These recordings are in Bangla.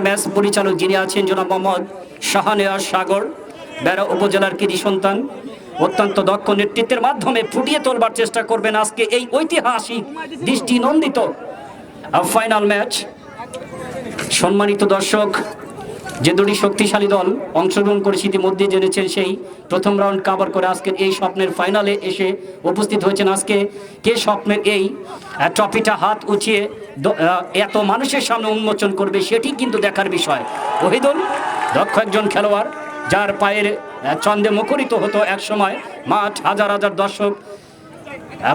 ম্যাচ পরিচালক যিনি আছেন জনাব মোহাম্মদ শাহনেওয়াজ সাগর, বেড়া উপজেলার কৃতি সন্তান, অত্যন্ত দক্ষ নেতৃত্বের মাধ্যমে ফুটিয়ে তোলবার চেষ্টা করবেন আজকে এই ঐতিহাসিক দৃষ্টিনন্দিত ফাইনাল ম্যাচ। সম্মানিত দর্শক, যে দুটি শক্তিশালী দল অংশগ্রহণ করেছে ইতিমধ্যে জেনেছেন, সেই প্রথম রাউন্ড কভার করে আজকের এই স্বপ্নের ফাইনালে এসে উপস্থিত হয়েছেন। আজকে কে স্বপ্নের এই ট্রফিটা হাত উঁচিয়ে এত মানুষের সামনে উন্মোচন করবে সেটি কিন্তু দেখার বিষয়। ওহিদুল দক্ষ একজন খেলোয়াড়, যার পায়ের ছন্দে মুখরিত হতো এক সময় মাঠ, হাজার হাজার দর্শক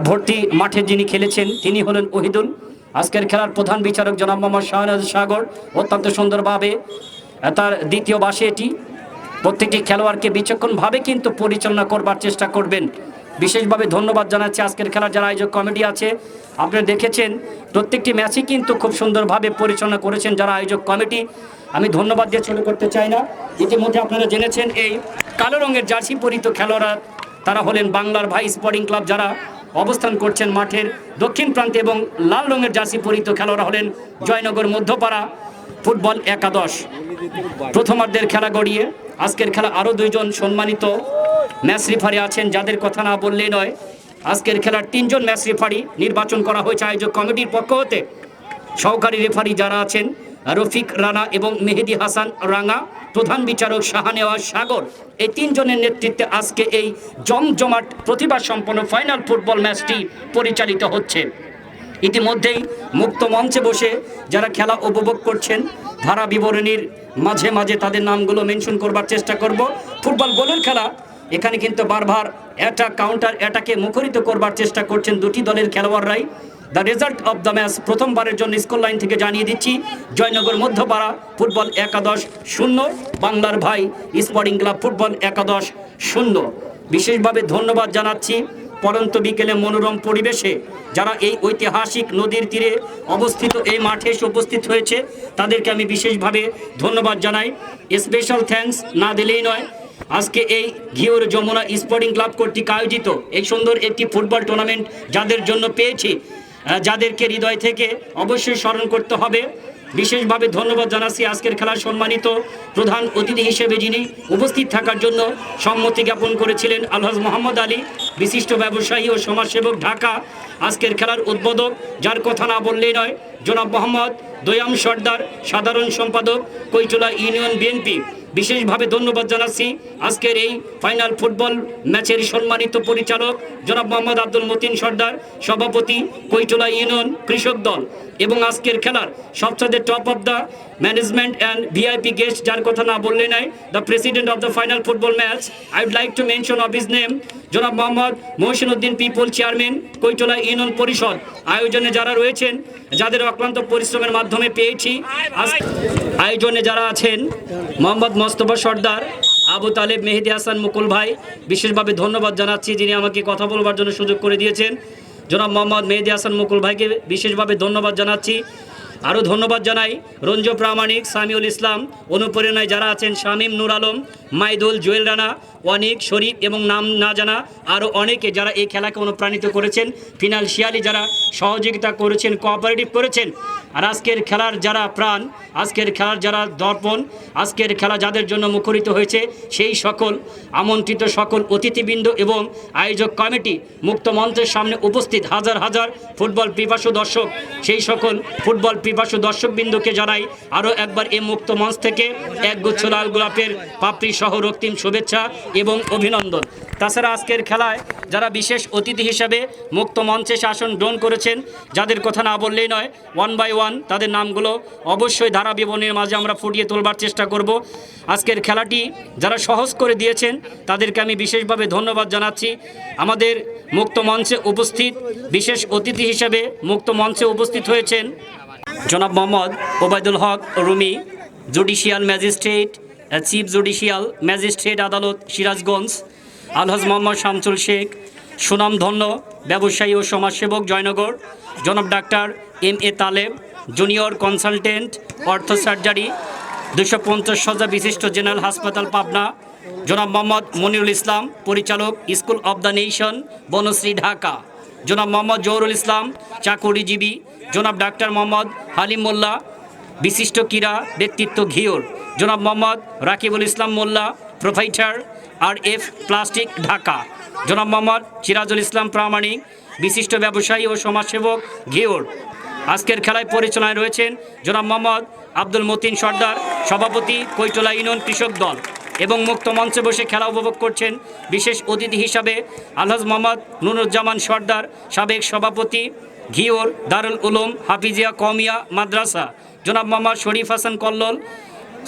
ভর্তি মাঠে যিনি খেলেছেন তিনি হলেন ওহিদুল। আজকের খেলার প্রধান বিচারক জনাব মোহাম্মদ শাহনেওয়াজ সাগর অত্যন্ত সুন্দরভাবে তার দ্বিতীয় বাসে এটি প্রত্যেকটি খেলোয়াড়কে বিচক্ষণভাবে কিন্তু পরিচালনা করবার চেষ্টা করবেন। বিশেষভাবে ধন্যবাদ জানাচ্ছি আজকের খেলার যারা আয়োজক কমিটি আছে। আপনারা দেখেছেন প্রত্যেকটি ম্যাচই কিন্তু খুব সুন্দরভাবে পরিচালনা করেছেন যারা আয়োজক কমিটি। আমি ধন্যবাদ দিয়ে শুরু করতে চাই না। ইতিমধ্যে আপনারা জেনেছেন এই কালো রঙের জার্সি পরিহিত খেলোয়াড়রা তারা হলেন বাংলার ভাই স্পোর্টিং ক্লাব, যারা অবস্থান করছেন মাঠের দক্ষিণ প্রান্তে, এবং লাল রঙের জার্সি পরিহিত খেলোয়াড়রা হলেন জয়নগর মধ্যপাড়া ফুটবল একাদশ। প্রথমার্ধের খেলা গড়িয়ে আজকের খেলা আরও দুইজন সম্মানিত ম্যাচ রেফারি আছেন, যাদের কথা না বললেই নয়। আজকের খেলার 3 জন ম্যাচ রেফারি নির্বাচন করা হয়েছে আয়োজক কমিটির পক্ষ হতে। সহকারী রেফারি যারা আছেন রফিক রানা এবং মেহেদি হাসান রাঙা, প্রধান বিচারক শাহনেওয়াজ সাগর, এই 3 জনের নেতৃত্বে আজকে এই জমজমাট প্রতিভা সম্পন্ন ফাইনাল ফুটবল ম্যাচটি পরিচালিত হচ্ছে। ইতিমধ্যেই মুক্ত মঞ্চে বসে যারা খেলা উপভোগ করছেন ধারা বিবরণীর মাঝে মাঝে তাদের নামগুলো মেনশন করবার চেষ্টা করব। ফুটবল গোলের খেলা, এখানে কিন্তু বারবার অ্যাটাক কাউন্টার অ্যাটাকে মুখরিত করবার চেষ্টা করছেন দুটি দলের খেলোয়াড়রাই। The result of the match প্রথমবারের জন্য স্কোর লাইন থেকে জানিয়ে দিচ্ছি, জয়নগর মধ্যপাড়া ফুটবল একাদশ 0, বাংলার ভাই স্পোর্টিং ক্লাব ফুটবল একাদশ 0। বিশেষভাবে ধন্যবাদ জানাচ্ছি পরন্ত বিকেলে মনোরম পরিবেশে যারা এই ঐতিহাসিক নদীর তীরে অবস্থিত এই মাঠে এসে উপস্থিত হয়েছে তাদেরকে আমি বিশেষভাবে ধন্যবাদ জানাই। স্পেশাল থ্যাঙ্কস না দিলেই নয়, আজকে এই ঘিওর যমুনা স্পোর্টিং ক্লাব কর্তৃক আয়োজিত এই সুন্দর একটি ফুটবল টুর্নামেন্ট যাদের জন্য পেয়েছি, যাদেরকে হৃদয় থেকে অবশ্যই স্মরণ করতে হবে। বিশেষভাবে ধন্যবাদ জানাচ্ছি আজকের খেলার সম্মানিত প্রধান অতিথি হিসেবে যিনি উপস্থিত থাকার জন্য সম্মতি জ্ঞাপন করেছিলেন আলহাজ মোহাম্মদ আলী, বিশিষ্ট ব্যবসায়ী ও সমাজসেবক, ঢাকা। আজকের খেলার উদ্বোধক, যার কথা না বললেই নয়, জনাব মোহাম্মদ দয়াম সর্দার, সাধারণ সম্পাদক কৈটলা ইউনিয়ন বিএনপি। বিশেষভাবে ধন্যবাদ জানাচ্ছি আজকের এই ফাইনাল ফুটবল ম্যাচের সম্মানিত পরিচালক জনাব মোহাম্মদ আব্দুল মতিন সর্দার, সভাপতি কৈটলা ইউনিয়ন কৃষক দল, এবং আজকের খেলার সবচেয়ে top of the management and VIP guest, যার কথা না বললে নাই, the president of the final football match. I would like to mention of his name, জনাব মোহাম্মদ মহসিনুদ্দিন পিপল, চেয়ারম্যান কৈটলা ইউনিয়ন পরিষদ। আয়োজনে যারা রয়েছেন, যাদের অক্লান্ত পরিশ্রমের মাধ্যমে পেয়েছি, আয়োজনে যারা আছেন মোহাম্মদ মোস্তফা সর্দার, আবু তালেব, মেহেদি হাসান, মুকুল ভাই, বিশেষভাবে ধন্যবাদ জানাচ্ছি যিনি আমাকে কথা বলবার জন্য সুযোগ করে দিয়েছেন। জনাব মোহাম্মদ মেহেদি হাসান, মুকুল ভাইকে বিশেষভাবে ধন্যবাদ জানাচ্ছি। আরও ধন্যবাদ জানাই রঞ্জু প্রামাণিক, সামিউল ইসলাম, অনুপ্রেরণায় যারা আছেন শামীম, নূর আলম, মাইদুল, জুয়েল রানা, অনিক, শরীফ এবং নাম না জানা আরও অনেকে যারা এই খেলাকে অনুপ্রাণিত করেছেন, ফিনান্সিয়ালি যারা সহযোগিতা করেছেন, কোঅপারেটিভ করেছেন। আর আজকের খেলার যারা প্রাণ, আজকের খেলার যারা দর্পণ, আজকের খেলা যাদের জন্য মুখরিত হয়েছে, সেই সকল আমন্ত্রিত সকল অতিথিবৃন্দ এবং আয়োজক কমিটি, মুক্ত মঞ্চের সামনে উপস্থিত হাজার হাজার ফুটবল পিপাসু দর্শক, সেই সকল ফুটবল পিপাসু দর্শকবৃন্দকে জানাই আরও একবার এই মুক্ত মঞ্চ থেকে একগুচ্ছ লাল গোলাপের পাপড়ি সহ রক্তিম শুভেচ্ছা এবং অভিনন্দন। তাছাড়া আজকের খেলায় যারা বিশেষ অতিথি হিসেবে মুক্ত মঞ্চে আসন গ্রহণ করেছেন, যাদের কথা না বললেই নয়, 1 by 1 তাদের নামগুলো অবশ্যই ধারা বিবরণীর মাঝে আমরা ফুটিয়ে তোলবার চেষ্টা করব। আজকের খেলাটি যারা সহজ করে দিয়েছেন তাদেরকে আমি বিশেষভাবে ধন্যবাদ জানাচ্ছি। আমাদের মুক্ত মঞ্চে উপস্থিত বিশেষ অতিথি হিসেবে মুক্ত মঞ্চে উপস্থিত হয়েছেন জনাব Mohammad Obaidul Haque Rumi, judicial magistrate, chief judicial magistrate আদালত সিরাজগঞ্জ, আলহাজ মোহাম্মদ শামসুল শেখ, সুনামধন্য ব্যবসায়ী ও সমাজসেবক জয়নগর, জনাব doctor M.A. Taleb, junior consultant ortho surgery 250 শয্যা বিশিষ্ট জেনারেল হাসপাতাল পাবনা, জনাব মোহাম্মদ মনিরুল ইসলাম, পরিচালক school of the nation Banasree Dhaka, জনাব মোহাম্মদ জহুরুল ইসলাম, চাকুরিজীবী, জনাব ডাক্তার মোহাম্মদ হালিম মোল্লা, বিশিষ্ট ক্রীড়া ব্যক্তিত্ব ঘিওর, জনাব Mohammad Rakibul Islam Molla, provider RF plastic Dhaka, জনাব মোহাম্মদ সিরাজুল ইসলাম প্রামাণিক, বিশিষ্ট ব্যবসায়ী ও সমাজসেবক ঘিওর। আজকের খেলায় পরিচালনায় রয়েছেন জনাব মোহাম্মদ আব্দুল মতিন সর্দার, সভাপতি কৈটলা ইউনিয়ন কৃষক দল, এবং মুক্ত মঞ্চে বসে খেলা উপভোগ করছেন বিশেষ অতিথি হিসাবে আলহাজ মোহাম্মদ নুরুজ্জামান সর্দার, সাবেক সভাপতি ঘিওর দারুল উলুম হাফিজিয়া কওমিয়া মাদ্রাসা, জনাব মোহাম্মদ শরীফ হাসান কল্লোল,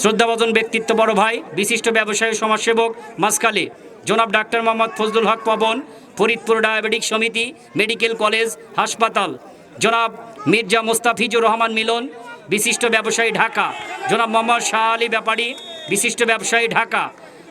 শ্রদ্ধাভাজন ব্যক্তিত্ব বড় ভাই, বিশিষ্ট ব্যবসায়ী সমাজসেবক মাসকালি, জনাব ডাক্তার মোহাম্মদ ফজলুল হক পবন, ফরিদপুর ডায়াবেটিক সমিতি মেডিকেল কলেজ হাসপাতাল, জনাব মির্জা মোস্তাফিজুর রহমান মিলন, বিশিষ্ট ব্যবসায়ী ঢাকা, জনাব মোহাম্মদ শাহ আলী ব্যাপারী, বিশিষ্ট ব্যবসায়ী ঢাকা,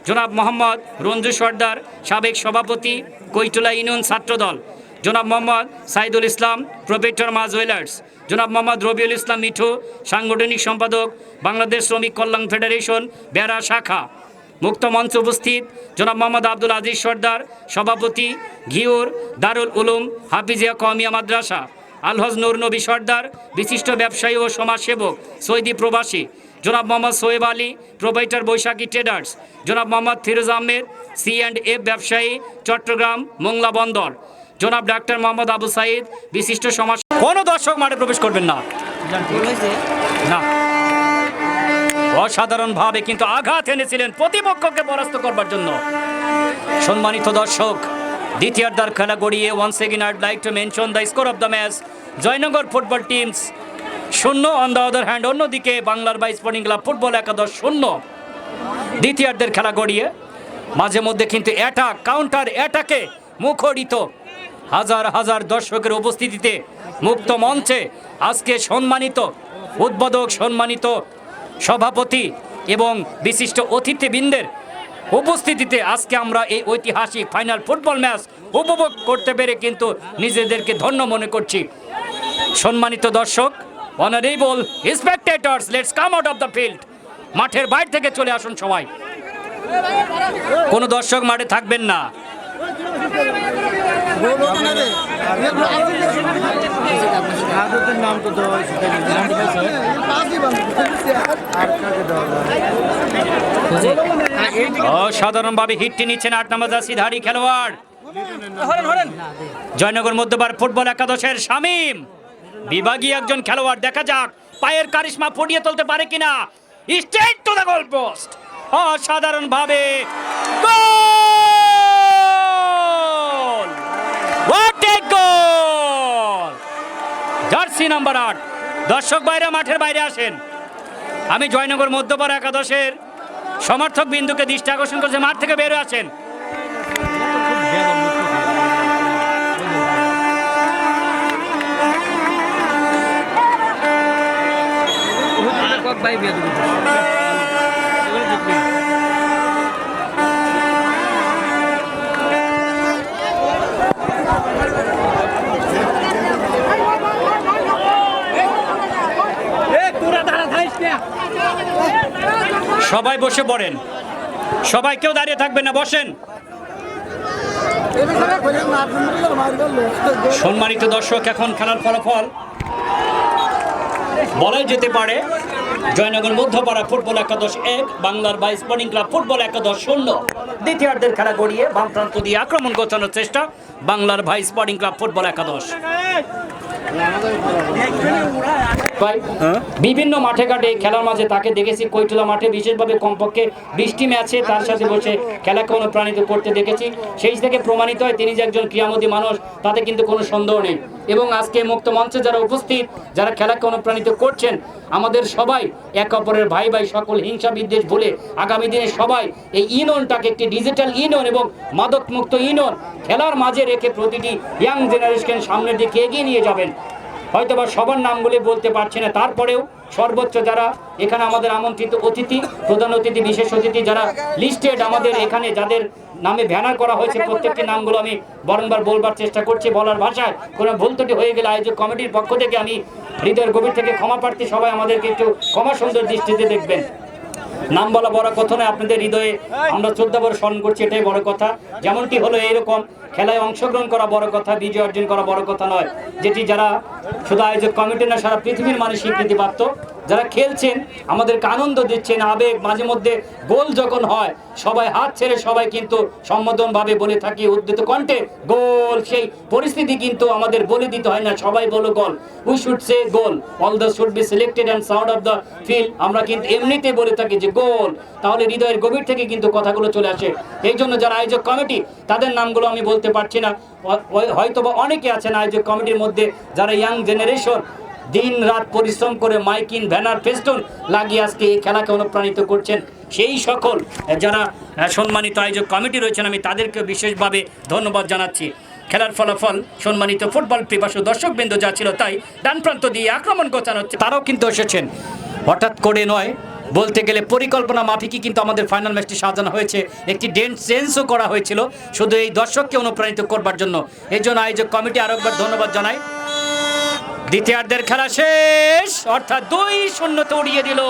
জনাব মোহাম্মদ রঞ্জু সর্দার, সাবেক সভাপতি কৈটলা ইউনিয়ন ছাত্রদল, জনাব মোহাম্মদ সাইদুল ইসলাম, প্রোপ্রাইটর মা জুয়েলার্স, জনাব মোহাম্মদ রবিউল ইসলাম মিঠু, সাংগঠনিক সম্পাদক বাংলাদেশ শ্রমিক কল্যাণ ফেডারেশন বেড়া শাখা। মুক্ত মঞ্চ উপস্থিত জনাব মোহাম্মদ আব্দুল আজিজ সর্দার, সভাপতি ঘিওর দারুল উলুম হাফিজিয়া কওমিয়া মাদ্রাসা, আলহাজ নূর নবী সর্দার, বিশিষ্ট ব্যবসায়ী ও সমাজসেবক সৌদি প্রবাসী, জনাব মোহাম্মদ সোয়েব আলী, প্রোপ্রাইটর বৈশাখী ট্রেডার্স, জনাব মোহাম্মদ ফিরোজ আহমেদ, C&F ব্যবসায়ী চট্টগ্রাম মোংলা বন্দর, জনাব ডাক্তার মোহাম্মদ আবু সাইদ, বিশিষ্ট সমাজ। কোনো দর্শক মাঠে প্রবেশ করবেন না, না। অসাধারণভাবে কিন্তু আঘাত এনেছিলেন প্রতিপক্ষকে পরাস্ত করবার জন্য। সম্মানিত দর্শক, দ্বিতীয়ার্ধের খেলা গড়িয়ে once again I'd like to mention the score of the match. Joynagar football teams 0 on the other hand, অন্যদিকে বাংলার বাই স্পোর্টিং ক্লাব ফুটবল একাদশ 0। দ্বিতীয়ার্ধের খেলা গড়িয়ে মাঝে মধ্যে কিন্তু অ্যাটাক কাউন্টার অ্যাটাকে মুখরিত হাজার হাজার দর্শকের উপস্থিতিতে মুক্ত মঞ্চে আজকে সম্মানিত উদ্বোধক, সম্মানিত সভাপতি এবং বিশিষ্ট অতিথিবৃন্দের উপস্থিতিতে আজকে আমরা এই ঐতিহাসিক ফাইনাল ফুটবল ম্যাচ উপভোগ করতে পেরে কিন্তু নিজেদেরকে ধন্য মনে করছি। সম্মানিত দর্শক, honourable spectators, let's come out of the field. মাঠের বাইরে থেকে চলে আসুন সবাই, কোনো দর্শক মাঠে থাকবেন না। অসাধারণভাবে হিটটি নিচ্ছেন 8 নম্বর জার্সিধারী খেলোয়াড় জয়নগর মধ্যপার ফুটবল একাদশের শামীম, বিভাগীয় একজন খেলোয়াড়। দেখা যাক পায়ের কারিশমা ফুটিয়ে তুলতে পারে কিনা। Straight to the goal post, অসাধারণভাবে goal! What a goal! Jersey number 8। দর্শক বাইরে, মাঠের বাইরে আসেন। আমি জয়নগর মধ্যপাড়া একাদশের সমর্থক বিন্দুকে দৃষ্টি আকর্ষণ করছে, মাঠ থেকে বের হয়ে আসেন। সবাই বসে পড়েন, সবাই কেউ দাঁড়িয়ে থাকবেন না, বসেন। সম্মানিত দর্শক, এখন খেলার ফলাফল বলাই যেতে পারে জয়নগর মধ্যপাড়া ফুটবল একাদশ 1, বাংলার বাই স্পোর্টিং ক্লাব ফুটবল একাদশ 0। দ্বিতীয়ার্ধের খেলা গড়িয়ে বাম প্রান্ত দিয়ে আক্রমণ গোছানোর চেষ্টা বাংলার ভাই স্পোর্টিং ক্লাব ফুটবল একাদশ। বিভিন্ন মাঠে ঘাটে খেলার মাঝে তাকে দেখেছি, কৈটলা মাঠে বিশেষভাবে কমপক্ষে 20টি ম্যাচে তার সাথে বসে খেলাকে অনুপ্রাণিত করতে দেখেছি। সেই থেকে প্রমাণিত হয় তিনি যে একজন ক্রীড়ামোদী মানুষ, তাতে কিন্তু কোনো সন্দেহ নেই। এবং আজকে মুক্ত মঞ্চে যারা উপস্থিত, যারা খেলাকে অনুপ্রাণিত করছেন, আমাদের সবাই এক অপরের ভাই ভাই, সকল হিংসা বিদ্বেষ ভুলে আগামী দিনে সবাই এই ইউনিয়নটাকে একটি ডিজিটাল ইউনিয়ন এবং মাদক মুক্ত ইউনিয়ন খেলার মাঝে রেখে প্রতিটি ইয়াং জেনারেশন সামনের দিকে এগিয়ে নিয়ে যাবেন। হয়তোবা সবার নামগুলি বলতে পারছি না, তারপরেও সর্বোচ্চ যারা এখানে আমাদের আমন্ত্রিত অতিথি, প্রধান অতিথি, বিশেষ অতিথি যারা লিস্টেড আমাদের এখানে যাদের নামে ব্যানার করা হয়েছে, প্রত্যেকটি নামগুলো আমি বারংবার বলবার চেষ্টা করছি। বলার ভাষায় কোনো ভুল ত্রুটি হয়ে গেলে আয়োজক কমিটির পক্ষ থেকে আমি হৃদয়ের গভীর থেকে ক্ষমা প্রার্থী। সবাই আমাদেরকে একটু ক্ষমা সুন্দর দৃষ্টিতে দেখবেন। নাম বলা বড় কথা নয়, আপনাদের হৃদয়ে আমরা শ্রদ্ধাভরে স্মরণ করছি, এটাই বড় কথা। যেমনটি হলো এরকম খেলায় অংশগ্রহণ করা বড় কথা, বিজয় অর্জন করা বড় কথা নয়, যেটি যারা শুধু আয়োজক কমিটি না সারা পৃথিবীর মানুষ স্বীকৃতিপ্রাপ্ত, যারা খেলছেন আমাদেরকে আনন্দ দিচ্ছেন। আবেগ মাঝে মধ্যে গোল যখন হয় সবাই হাত ছেড়ে সবাই কিন্তু সম্বোধনভাবে বলে থাকি উদ্ধৃত কণ্ঠে গোল। সেই পরিস্থিতি কিন্তু আমাদের বলে দিতে হয় না, সবাই বলো goal, we should say goal, all the should be selected and sound of the field. আমরা কিন্তু এমনিতে বলে থাকি যে গোল, তাহলে হৃদয়ের গভীর থেকে কিন্তু কথাগুলো চলে আসে। এই জন্য যারা আয়োজক কমিটি তাদের নামগুলো আমি বলতে পারছি না, হয়তো বা অনেকে আছেন আয়োজক কমিটির মধ্যে যারা ইয়াং জেনারেশন দিন রাত পরিশ্রম করে মাইকিন ব্যানার ফেস্টুন লাগিয়ে আজকে এই খেলাকে অনুপ্রাণিত করছেন। সেই সকল যারা সম্মানিত আয়োজক কমিটি রয়েছেন আমি তাদেরকে বিশেষভাবে ধন্যবাদ জানাচ্ছি। খেলার ফলাফল সম্মানিত ফুটবল পিপাসু দর্শকবৃন্দ যা ছিল তাই, ডান প্রান্ত দিয়ে আক্রমণ গোছানো হচ্ছে, তারাও কিন্তু এসেছেন। হঠাৎ করে নয়, বলতে গেলে পরিকল্পনা মাফিকই কিন্তু আমাদের ফাইনাল ম্যাচটি সাজানো হয়েছে। একটি ডেট চেঞ্জও করা হয়েছিল শুধু এই দর্শককে অনুপ্রাণিত করবার জন্য। এই জন্য আয়োজক কমিটি আরো একবার ধন্যবাদ জানাই। দ্বিতীয়ার্ধের খেলা শেষ, অর্থাৎ 2-0 উড়িয়ে দিল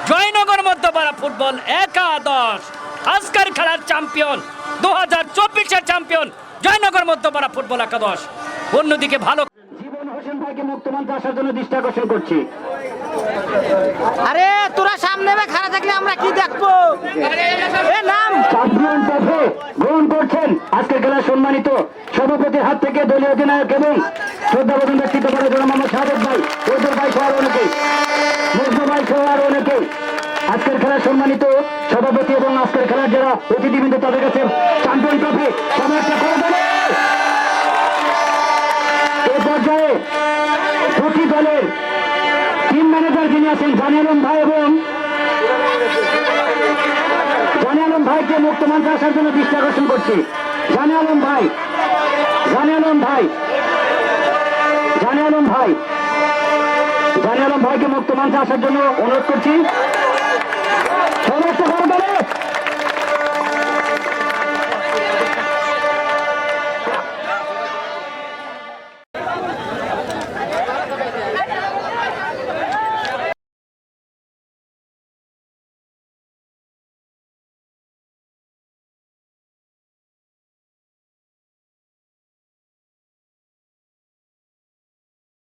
জয়নগর মধ্যপাড়া ফুটবল একাদশ। আজকের খেলার চ্যাম্পিয়ন 2024-এর চ্যাম্পিয়ন জয়নগর মধ্যপাড়া ফুটবল একাদশ। অন্যদিকে ভালো জীবন হোসেন ভাইকে মুক্তমঞ্চে আসার জন্য দৃষ্টি আকর্ষণ করছি। আরে তোরা সামনে খাড়া থাকলে আমরা কি দেখবো? নাম চ্যাম্পিয়ন ট্রফি গ্রহণ করছেন আজকের খেলার সম্মানিত সভাপতির হাত থেকে দলীয় অধিনায়ক এবং শ্রদ্ধাভাজন ব্যক্তিত্ব করে জনাব মোহাম্মদ সাদেক ভাই, ওদের ভাই সহ অনেকে, মুজফর ভাই সহ আরো অনেকে। আজকের খেলার সম্মানিত সভাপতি এবং আজকের খেলার যারা অতিথিবৃন্দ তাদের কাছে চ্যাম্পিয়ন ট্রফি সমাপ্ত করবেন। এই পর্যায়ে দুটি দলের টিম ম্যানেজার যিনি আছেন জানি আলম ভাই এবং জানি আলম ভাইকে মুক্তমঞ্চে আসার জন্য দৃষ্টি আকর্ষণ করছি। জানি আলম ভাই, জানি আলম ভাই, জানি আলম ভাই, জানি আলম ভাইকে মুক্তমঞ্চে আসার জন্য অনুরোধ করছি। সমস্ত